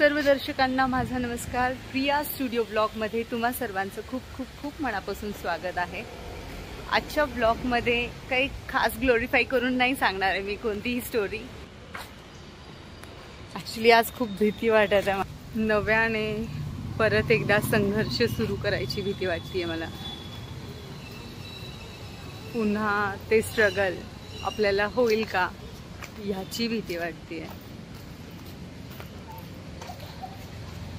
सर्व दर्शकांना माझा नमस्कार। प्रिया स्टुडिओ ब्लॉगमध्ये तुम्हा सर्वांचं खूप खूप खूप मनापासून स्वागत आहे। आजच्या ब्लॉगमध्ये काही खास ग्लोरीफाय करून नाही सांगणार आहे मी कोणतीही स्टोरी। ॲक्च्युली आज खूप भीती वाटत आहे, नव्याने परत एकदा संघर्ष सुरू करायची भीती वाटते मला। पुन्हा ते स्ट्रगल आपल्याला होईल का याची भीती वाटते।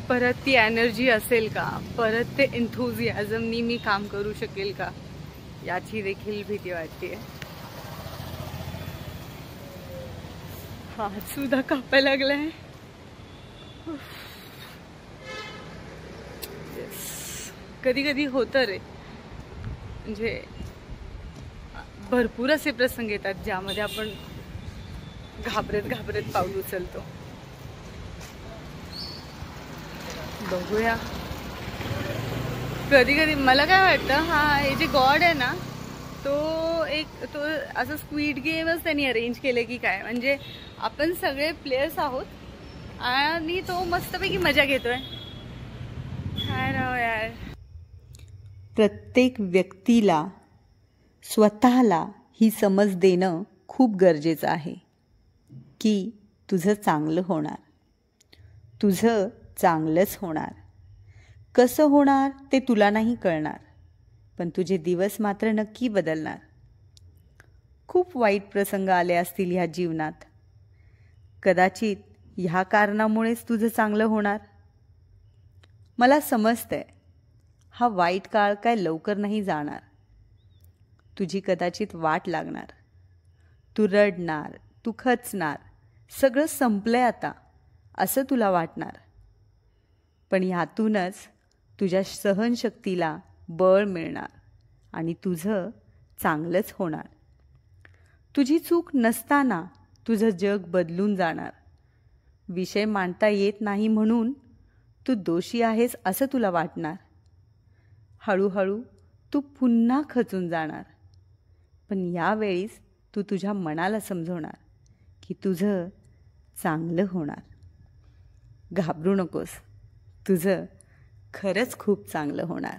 परत ती एनर्जी असेल का, परत ते एन्थुझियाझमनी मी काम करू शकेल का याची देखील भीती वाटते। हात सुद्धा कापायला लागलाय। कधी कधी होतं रे, म्हणजे भरपूर असे प्रसंग येतात ज्यामध्ये आपण घाबरत घाबरत पाऊल उचलतो। बघूया, कधी कधी मला काय वाटतं, हे जे गॉड आहे ना, तो असं स्क्विड गेमच त्यांनी अरेंज केले की काय, म्हणजे आपण सगळे प्लेयर्स आहोत आणि तो मस्तपैकी मजा घेतोय। काय राव यार, प्रत्येक व्यक्तीला स्वतःला ही समज देणं खूप गरजेचं आहे की तुझं चांगलं होणार, तुझं चांगलंच होणार। कसं होणार ते तुला नाही कळणार, पण तुझे दिवस मात्र नक्की बदलणार। खूप वाईट प्रसंग आले असतील ह्या जीवनात, कदाचित ह्या कारणामुळेच तुझं चांगलं होणार। मला समजतंय, हा वाईट काळ काय लवकर नाही जाणार। तुझी कदाचित वाट लागणार, तू रडणार, तू खचणार, सगळं संपलंय आता असं तुला वाटणार। पण ह्यातूनच तुझ्या सहनशक्तीला बळ मिळणार आणि तुझं चांगलंच होणार। तुझी चूक नसताना तुझं जग बदलून जाणार। विषय मांडता येत नाही म्हणून तू दोषी आहेस असं तुला वाटणार। हळूहळू तू पुन्हा खचून जाणार, पण यावेळीस तू तुझ्या मनाला समजवणार की तुझं चांगलं होणार। घाबरू नकोस, तुझं खरंच खूप चांगलं होणार।